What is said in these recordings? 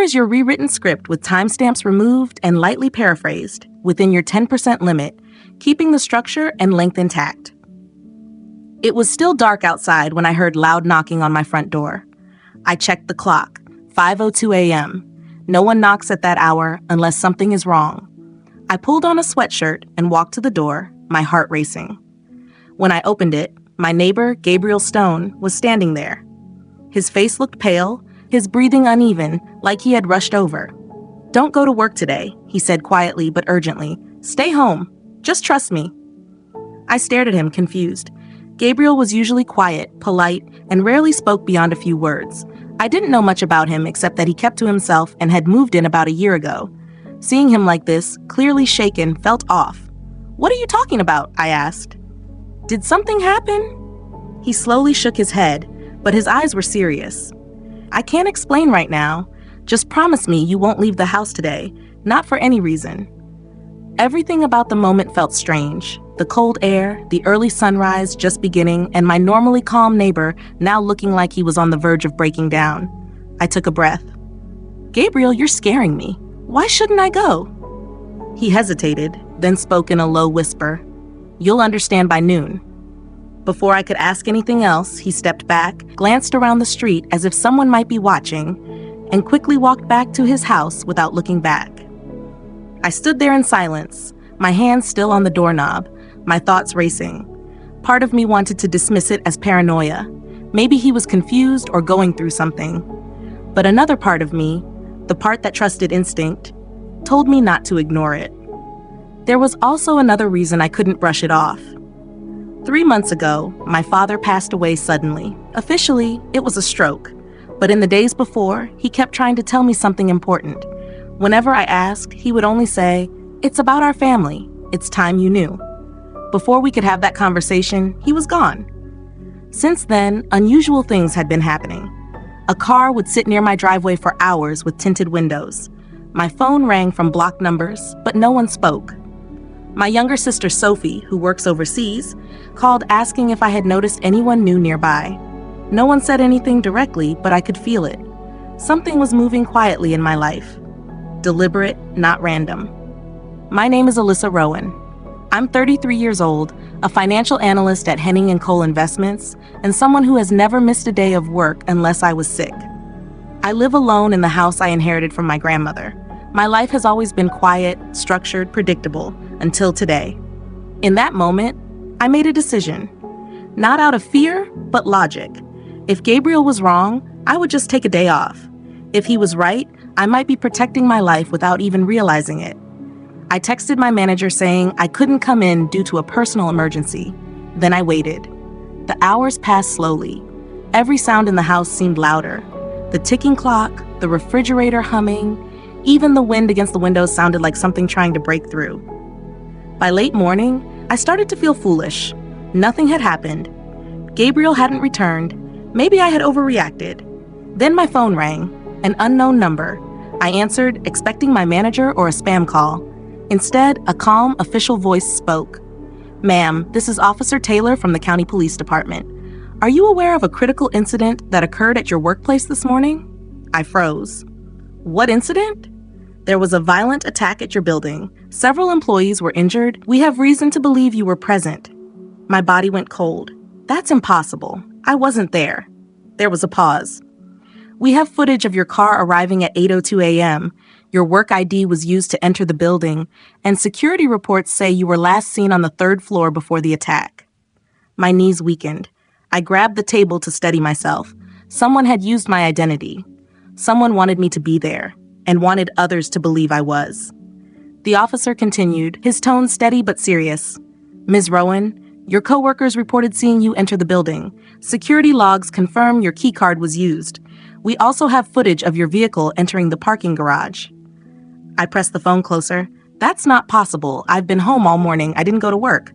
is your rewritten script with timestamps removed and lightly paraphrased within your 10% limit, keeping the structure and length intact. It was still dark outside when I heard loud knocking on my front door. I checked the clock, 5:02 a.m. No one knocks at that hour unless something is wrong. I pulled on a sweatshirt and walked to the door, my heart racing. When I opened it, my neighbor, Gabriel Stone, was standing there. His face looked pale, his breathing uneven, like he had rushed over. "Don't go to work today," he said quietly but urgently. "Stay home. Just trust me." I stared at him, confused. Gabriel was usually quiet, polite, and rarely spoke beyond a few words. I didn't know much about him except that he kept to himself and had moved in about a year ago. Seeing him like this, clearly shaken, felt off. "What are you talking about?" I asked. "Did something happen?" He slowly shook his head, but his eyes were serious. "I can't explain right now. Just promise me you won't leave the house today, not for any reason." Everything about the moment felt strange. The cold air, the early sunrise just beginning, and my normally calm neighbor now looking like he was on the verge of breaking down. I took a breath. "Gabriel, you're scaring me. Why shouldn't I go?" He hesitated, then spoke in a low whisper. "You'll understand by noon." Before I could ask anything else, he stepped back, glanced around the street as if someone might be watching, and quickly walked back to his house without looking back. I stood there in silence, my hands still on the doorknob, my thoughts racing. Part of me wanted to dismiss it as paranoia. Maybe he was confused or going through something. But another part of me, the part that trusted instinct, told me not to ignore it. There was also another reason I couldn't brush it off. 3 months ago, my father passed away suddenly. Officially, it was a stroke. But in the days before, he kept trying to tell me something important. Whenever I asked, he would only say, "It's about our family. It's time you knew." Before we could have that conversation, he was gone. Since then, unusual things had been happening. A car would sit near my driveway for hours with tinted windows. My phone rang from blocked numbers, but no one spoke. My younger sister Sophie, who works overseas, called asking if I had noticed anyone new nearby. No one said anything directly, but I could feel it. Something was moving quietly in my life. Deliberate, not random. My name is Alyssa Rowan. I'm 33 years old, a financial analyst at Henning & Cole Investments, and someone who has never missed a day of work unless I was sick. I live alone in the house I inherited from my grandmother. My life has always been quiet, structured, predictable, until today. In that moment, I made a decision. Not out of fear, but logic. If Gabriel was wrong, I would just take a day off. If he was right, I might be protecting my life without even realizing it. I texted my manager saying I couldn't come in due to a personal emergency. Then I waited. The hours passed slowly. Every sound in the house seemed louder. The ticking clock, the refrigerator humming, even the wind against the windows sounded like something trying to break through. By late morning, I started to feel foolish. Nothing had happened. Gabriel hadn't returned. Maybe I had overreacted. Then my phone rang, an unknown number. I answered, expecting my manager or a spam call. Instead, a calm, official voice spoke. "Ma'am, this is Officer Taylor from the County Police Department. Are you aware of a critical incident that occurred at your workplace this morning?" I froze. "What incident?" "There was a violent attack at your building. Several employees were injured. We have reason to believe you were present." My body went cold. "That's impossible. I wasn't there." There was a pause. "We have footage of your car arriving at 8:02 a.m. Your work ID was used to enter the building, and security reports say you were last seen on the 3rd floor before the attack." My knees weakened. I grabbed the table to steady myself. Someone had used my identity. Someone wanted me to be there, and wanted others to believe I was. The officer continued, his tone steady but serious. "Ms. Rowan, your coworkers reported seeing you enter the building. Security logs confirm your key card was used. We also have footage of your vehicle entering the parking garage." I pressed the phone closer. "That's not possible. I've been home all morning. I didn't go to work."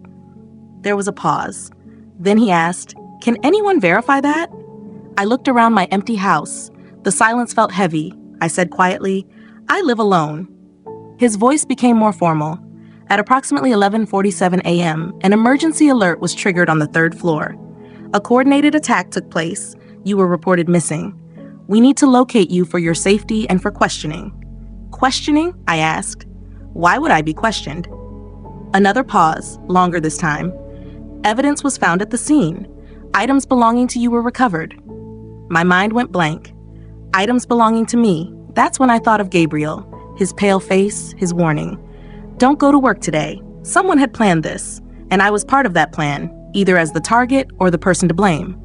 There was a pause. Then he asked, "Can anyone verify that?" I looked around my empty house. The silence felt heavy. I said quietly, "I live alone." His voice became more formal. At approximately 11:47 a.m., an emergency alert was triggered on the 3rd floor. A coordinated attack took place. You were reported missing. We need to locate you for your safety and for questioning. Questioning? I asked. Why would I be questioned? Another pause, longer this time. Evidence was found at the scene. Items belonging to you were recovered. My mind went blank. Items belonging to me. That's when I thought of Gabriel, his pale face, his warning. Don't go to work today. Someone had planned this, and I was part of that plan, either as the target or the person to blame.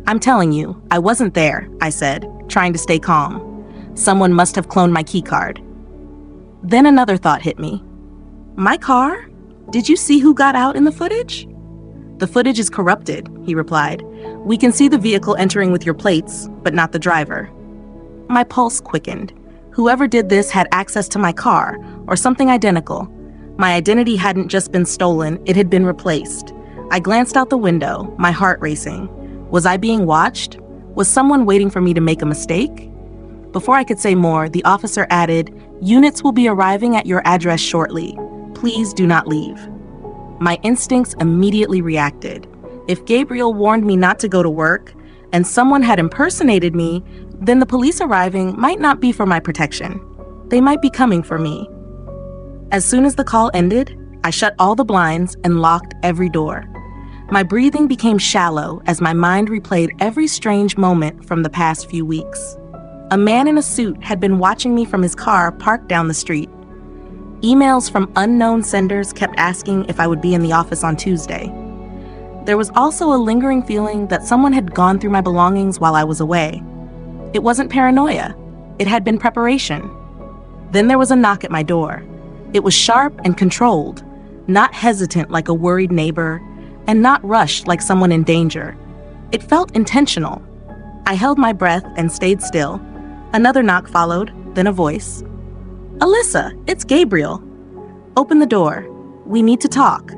I'm telling you, I wasn't there, I said, trying to stay calm. Someone must have cloned my keycard. Then another thought hit me. My car? Did you see who got out in the footage? The footage is corrupted, he replied. We can see the vehicle entering with your plates, but not the driver. My pulse quickened. Whoever did this had access to my car, or something identical. My identity hadn't just been stolen, it had been replaced. I glanced out the window, my heart racing. Was I being watched? Was someone waiting for me to make a mistake? Before I could say more, the officer added, "Units will be arriving at your address shortly. Please do not leave." My instincts immediately reacted. If Gabriel warned me not to go to work, and someone had impersonated me, then the police arriving might not be for my protection. They might be coming for me. As soon as the call ended, I shut all the blinds and locked every door. My breathing became shallow as my mind replayed every strange moment from the past few weeks. A man in a suit had been watching me from his car parked down the street. Emails from unknown senders kept asking if I would be in the office on Tuesday. There was also a lingering feeling that someone had gone through my belongings while I was away. It wasn't paranoia. It had been preparation. Then there was a knock at my door. It was sharp and controlled, not hesitant like a worried neighbor, and not rushed like someone in danger. It felt intentional. I held my breath and stayed still. Another knock followed, then a voice. "Alyssa, it's Gabriel." "Open the door. We need to talk."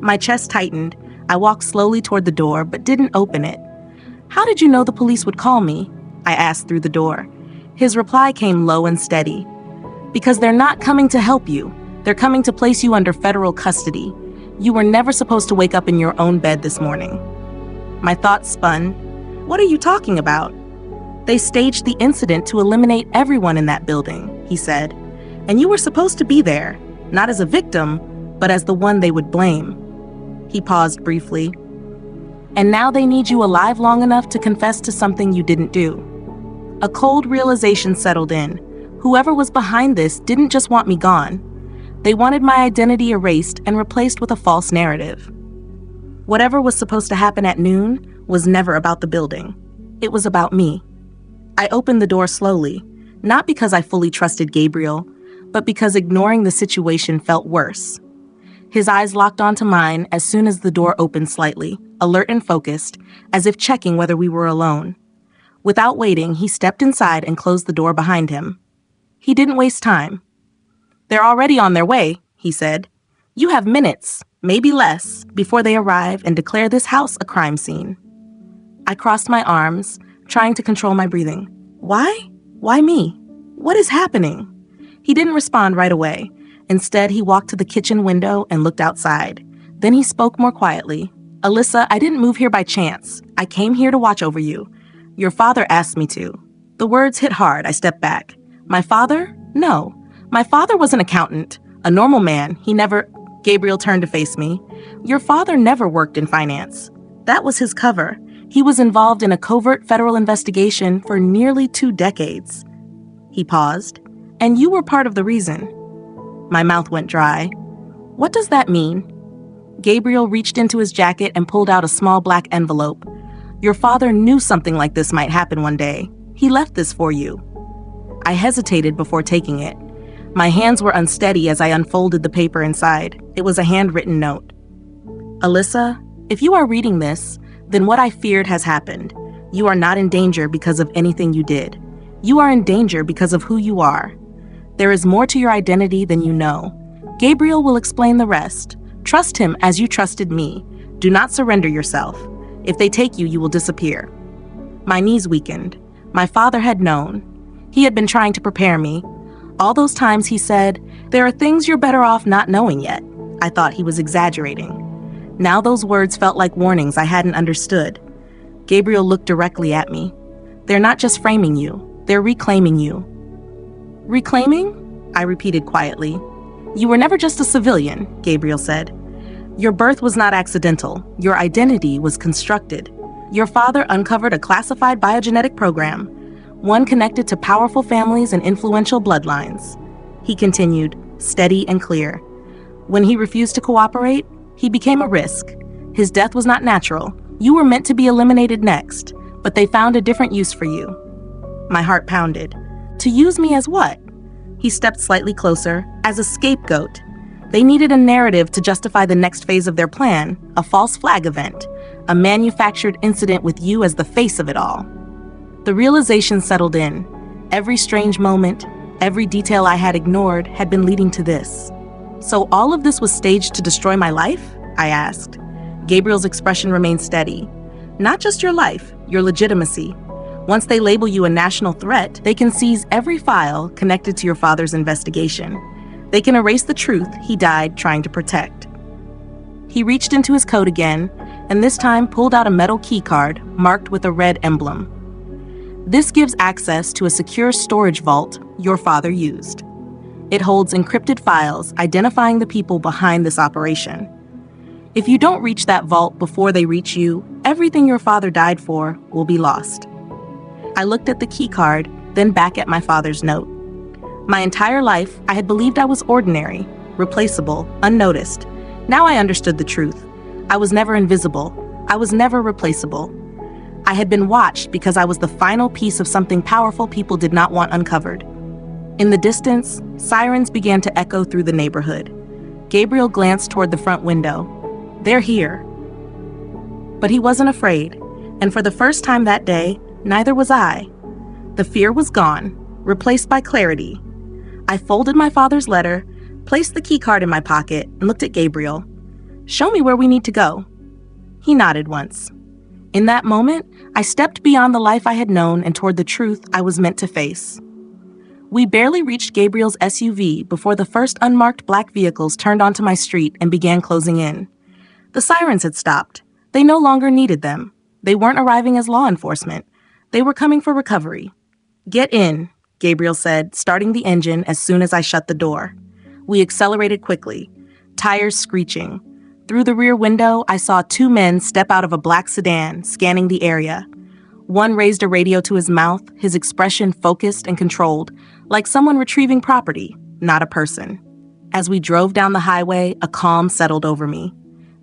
My chest tightened. I walked slowly toward the door, but didn't open it. "How did you know the police would call me?" I asked through the door. His reply came low and steady. "Because they're not coming to help you. They're coming to place you under federal custody. You were never supposed to wake up in your own bed this morning." My thoughts spun. "What are you talking about?" "They staged the incident to eliminate everyone in that building," he said. "And you were supposed to be there, not as a victim, but as the one they would blame." He paused briefly. "And now they need you alive long enough to confess to something you didn't do." A cold realization settled in. Whoever was behind this didn't just want me gone. They wanted my identity erased and replaced with a false narrative. Whatever was supposed to happen at noon was never about the building. It was about me. I opened the door slowly, not because I fully trusted Gabriel, but because ignoring the situation felt worse. His eyes locked onto mine as soon as the door opened slightly, alert and focused, as if checking whether we were alone. Without waiting, he stepped inside and closed the door behind him. He didn't waste time. "They're already on their way," he said. "You have minutes, maybe less, before they arrive and declare this house a crime scene." I crossed my arms, trying to control my breathing. "Why? Why me? What is happening?" He didn't respond right away. Instead, he walked to the kitchen window and looked outside. Then he spoke more quietly. "Alyssa, I didn't move here by chance. I came here to watch over you. Your father asked me to." The words hit hard. I stepped back. "My father? No. My father was an accountant, a normal man. He never..." Gabriel turned to face me. "Your father never worked in finance. That was his cover. He was involved in a covert federal investigation for nearly 2 decades. He paused. "And you were part of the reason." My mouth went dry. "What does that mean?" Gabriel reached into his jacket and pulled out a small black envelope. "Your father knew something like this might happen one day. He left this for you." I hesitated before taking it. My hands were unsteady as I unfolded the paper inside. It was a handwritten note. "Alyssa, if you are reading this, then what I feared has happened. You are not in danger because of anything you did. You are in danger because of who you are. There is more to your identity than you know. Gabriel will explain the rest. Trust him as you trusted me. Do not surrender yourself. If they take you, you will disappear." My knees weakened. My father had known. He had been trying to prepare me. All those times he said, "There are things you're better off not knowing yet." I thought he was exaggerating. Now those words felt like warnings I hadn't understood. Gabriel looked directly at me. They're not just framing you, they're reclaiming you. Reclaiming? I repeated quietly. You were never just a civilian, Gabriel said. Your birth was not accidental. Your identity was constructed. Your father uncovered a classified biogenetic program, one connected to powerful families and influential bloodlines. He continued, steady and clear. When he refused to cooperate, he became a risk. His death was not natural. You were meant to be eliminated next, but they found a different use for you. My heart pounded. To use me as what? He stepped slightly closer, as a scapegoat. They needed a narrative to justify the next phase of their plan, a false flag event, a manufactured incident with you as the face of it all. The realization settled in. Every strange moment, every detail I had ignored had been leading to this. So all of this was staged to destroy my life? I asked. Gabriel's expression remained steady. Not just your life, your legitimacy. Once they label you a national threat, they can seize every file connected to your father's investigation. They can erase the truth he died trying to protect. He reached into his coat again, and this time pulled out a metal key card marked with a red emblem. This gives access to a secure storage vault your father used. It holds encrypted files identifying the people behind this operation. If you don't reach that vault before they reach you, everything your father died for will be lost. I looked at the key card, then back at my father's note. My entire life, I had believed I was ordinary, replaceable, unnoticed. Now I understood the truth. I was never invisible. I was never replaceable. I had been watched because I was the final piece of something powerful people did not want uncovered. In the distance, sirens began to echo through the neighborhood. Gabriel glanced toward the front window. They're here. But he wasn't afraid, and for the first time that day, neither was I. The fear was gone, replaced by clarity. I folded my father's letter, placed the key card in my pocket, and looked at Gabriel. Show me where we need to go. He nodded once. In that moment, I stepped beyond the life I had known and toward the truth I was meant to face. We barely reached Gabriel's SUV before the first unmarked black vehicles turned onto my street and began closing in. The sirens had stopped. They no longer needed them. They weren't arriving as law enforcement. They were coming for recovery. Get in, Gabriel said, starting the engine as soon as I shut the door. We accelerated quickly, tires screeching. Through the rear window, I saw two men step out of a black sedan, scanning the area. One raised a radio to his mouth, his expression focused and controlled, like someone retrieving property, not a person. As we drove down the highway, a calm settled over me.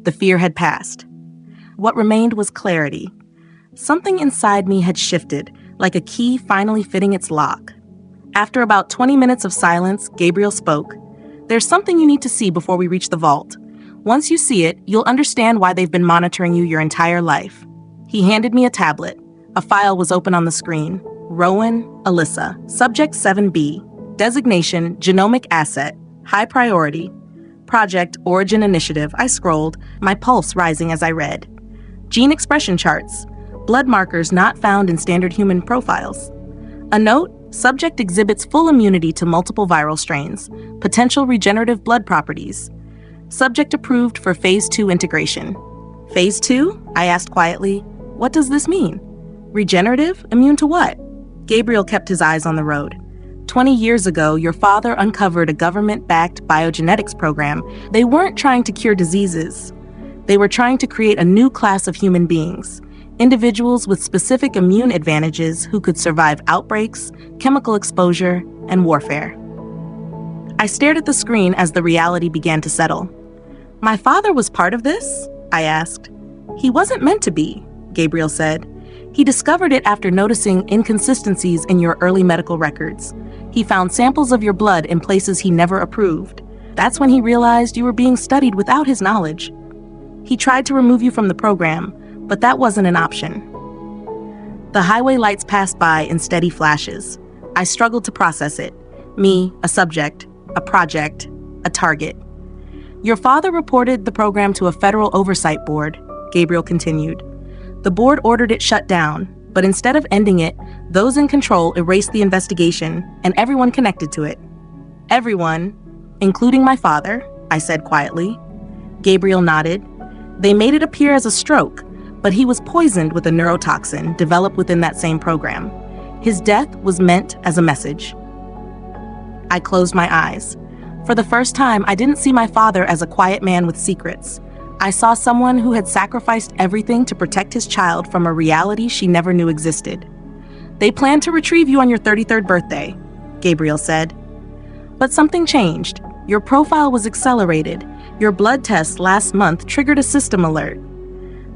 The fear had passed. What remained was clarity. Something inside me had shifted, like a key finally fitting its lock. After about 20 minutes of silence, Gabriel spoke. There's something you need to see before we reach the vault. Once you see it, you'll understand why they've been monitoring you your entire life. He handed me a tablet. A file was open on the screen. Rowan, Alyssa, Subject 7B, Designation, Genomic Asset, High Priority, Project Origin Initiative. I scrolled, my pulse rising as I read. Gene expression charts, blood markers not found in standard human profiles. A note, subject exhibits full immunity to multiple viral strains, potential regenerative blood properties. Subject approved for Phase 2 integration. Phase 2? I asked quietly. What does this mean? Regenerative? Immune to what? Gabriel kept his eyes on the road. 20 years ago, your father uncovered a government-backed biogenetics program. They weren't trying to cure diseases. They were trying to create a new class of human beings, individuals with specific immune advantages who could survive outbreaks, chemical exposure, and warfare. I stared at the screen as the reality began to settle. My father was part of this? I asked. He wasn't meant to be, Gabriel said. He discovered it after noticing inconsistencies in your early medical records. He found samples of your blood in places he never approved. That's when he realized you were being studied without his knowledge. He tried to remove you from the program, but that wasn't an option. The highway lights passed by in steady flashes. I struggled to process it. Me, a subject, a project, a target. Your father reported the program to a federal oversight board, Gabriel continued. The board ordered it shut down, but instead of ending it, those in control erased the investigation and everyone connected to it. Everyone, including my father, I said quietly. Gabriel nodded. They made it appear as a stroke, but he was poisoned with a neurotoxin developed within that same program. His death was meant as a message. I closed my eyes. For the first time, I didn't see my father as a quiet man with secrets. I saw someone who had sacrificed everything to protect his child from a reality she never knew existed. "They plan to retrieve you on your 33rd birthday," Gabriel said. But something changed. Your profile was accelerated. Your blood test last month triggered a system alert.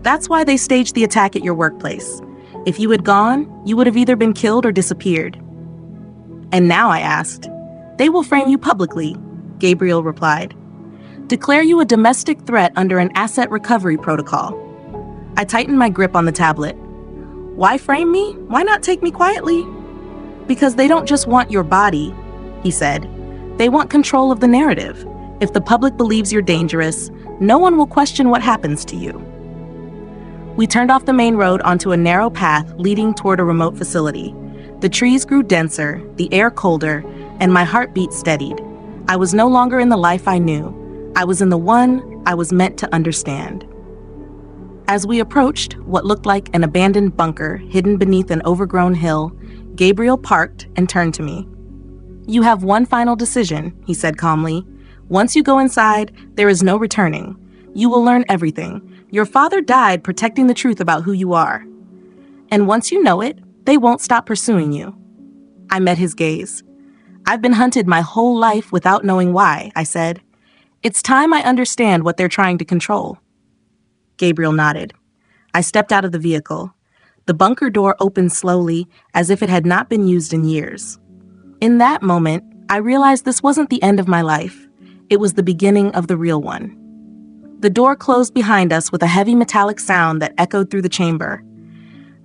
That's why they staged the attack at your workplace. If you had gone, you would have either been killed or disappeared. "And now," I asked. "They will frame you publicly," Gabriel replied. "Declare you a domestic threat under an asset recovery protocol." I tightened my grip on the tablet. "Why frame me? Why not take me quietly?" "Because they don't just want your body," he said. "They want control of the narrative. If the public believes you're dangerous, no one will question what happens to you." We turned off the main road onto a narrow path leading toward a remote facility. The trees grew denser, the air colder, and my heartbeat steadied. I was no longer in the life I knew. I was in the one I was meant to understand. As we approached what looked like an abandoned bunker hidden beneath an overgrown hill, Gabriel parked and turned to me. "You have one final decision," he said calmly. "Once you go inside, there is no returning. You will learn everything. Your father died protecting the truth about who you are. And once you know it, they won't stop pursuing you." I met his gaze. "I've been hunted my whole life without knowing why," I said. "It's time I understand what they're trying to control." Gabriel nodded. I stepped out of the vehicle. The bunker door opened slowly, as if it had not been used in years. In that moment, I realized this wasn't the end of my life. It was the beginning of the real one. The door closed behind us with a heavy metallic sound that echoed through the chamber.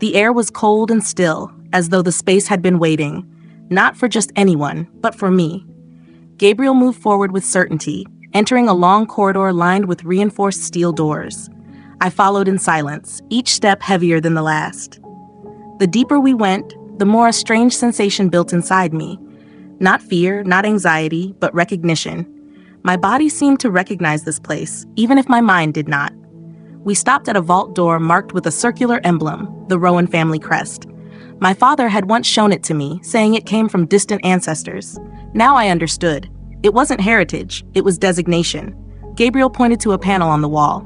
The air was cold and still, as though the space had been waiting, not for just anyone, but for me. Gabriel moved forward with certainty, entering a long corridor lined with reinforced steel doors. I followed in silence, each step heavier than the last. The deeper we went, the more a strange sensation built inside me. Not fear, not anxiety, but recognition. My body seemed to recognize this place, even if my mind did not. We stopped at a vault door marked with a circular emblem, the Rowan family crest. My father had once shown it to me, saying it came from distant ancestors. Now I understood. It wasn't heritage, it was designation. Gabriel pointed to a panel on the wall.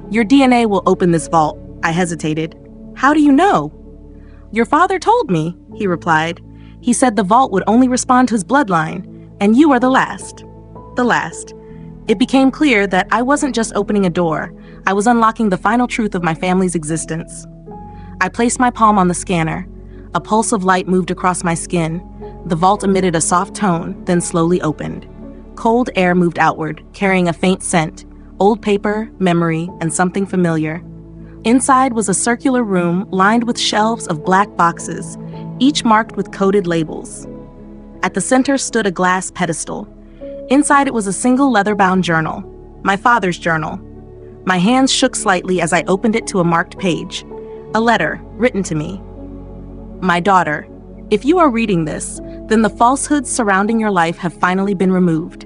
"Your DNA will open this vault." I hesitated. "How do you know?" "Your father told me," he replied. "He said the vault would only respond to his bloodline, and you are the last." The last. It became clear that I wasn't just opening a door, I was unlocking the final truth of my family's existence. I placed my palm on the scanner. A pulse of light moved across my skin. The vault emitted a soft tone, then slowly opened. Cold air moved outward, carrying a faint scent, old paper, memory, and something familiar. Inside was a circular room lined with shelves of black boxes, each marked with coded labels. At the center stood a glass pedestal. Inside it was a single leather-bound journal, my father's journal. My hands shook slightly as I opened it to a marked page. A letter, written to me. "My daughter, if you are reading this, then the falsehoods surrounding your life have finally been removed.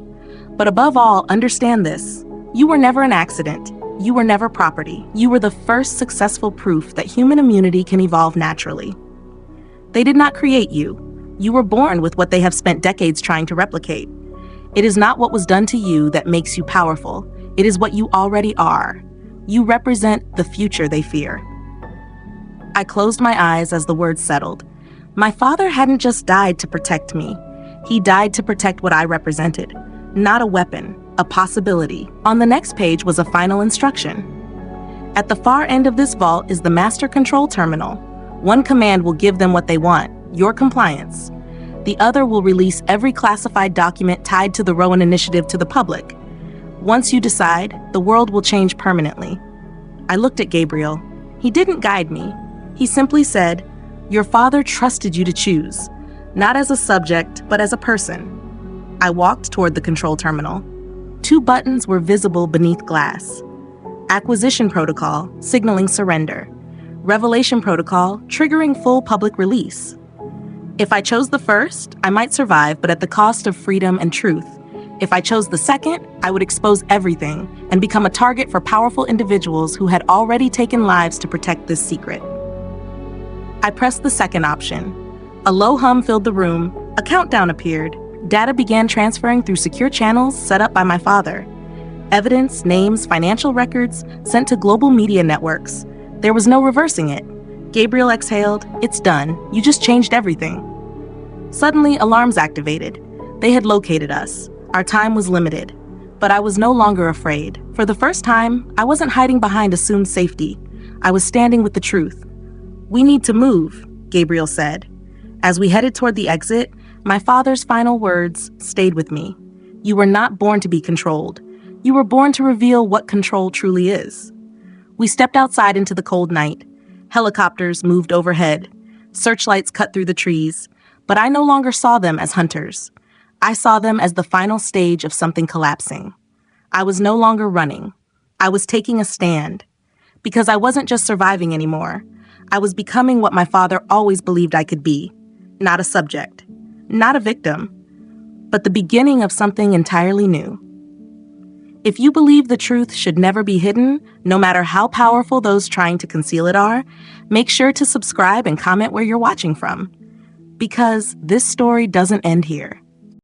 But above all, understand this. You were never an accident. You were never property. You were the first successful proof that human immunity can evolve naturally. They did not create you. You were born with what they have spent decades trying to replicate. It is not what was done to you that makes you powerful. It is what you already are. You represent the future they fear." I closed my eyes as the words settled. My father hadn't just died to protect me. He died to protect what I represented. Not a weapon, a possibility. On the next page was a final instruction. "At the far end of this vault is the master control terminal. One command will give them what they want, your compliance. The other will release every classified document tied to the Rowan Initiative to the public. Once you decide, the world will change permanently." I looked at Gabriel. He didn't guide me. He simply said, "Your father trusted you to choose, not as a subject, but as a person." I walked toward the control terminal. 2 buttons were visible beneath glass. Acquisition protocol, signaling surrender. Revelation protocol, triggering full public release. If I chose the first, I might survive, but at the cost of freedom and truth. If I chose the second, I would expose everything and become a target for powerful individuals who had already taken lives to protect this secret. I pressed the second option. A low hum filled the room, a countdown appeared, data began transferring through secure channels set up by my father. Evidence, names, financial records sent to global media networks. There was no reversing it. Gabriel exhaled, "It's done. You just changed everything." Suddenly, alarms activated. They had located us. Our time was limited. But I was no longer afraid. For the first time, I wasn't hiding behind assumed safety. I was standing with the truth. "We need to move," Gabriel said. As we headed toward the exit, my father's final words stayed with me. "You were not born to be controlled. You were born to reveal what control truly is." We stepped outside into the cold night. Helicopters moved overhead. Searchlights cut through the trees. But I no longer saw them as hunters. I saw them as the final stage of something collapsing. I was no longer running. I was taking a stand. Because I wasn't just surviving anymore. I was becoming what my father always believed I could be. Not a subject. Not a victim. But the beginning of something entirely new. If you believe the truth should never be hidden, no matter how powerful those trying to conceal it are, make sure to subscribe and comment where you're watching from. Because this story doesn't end here.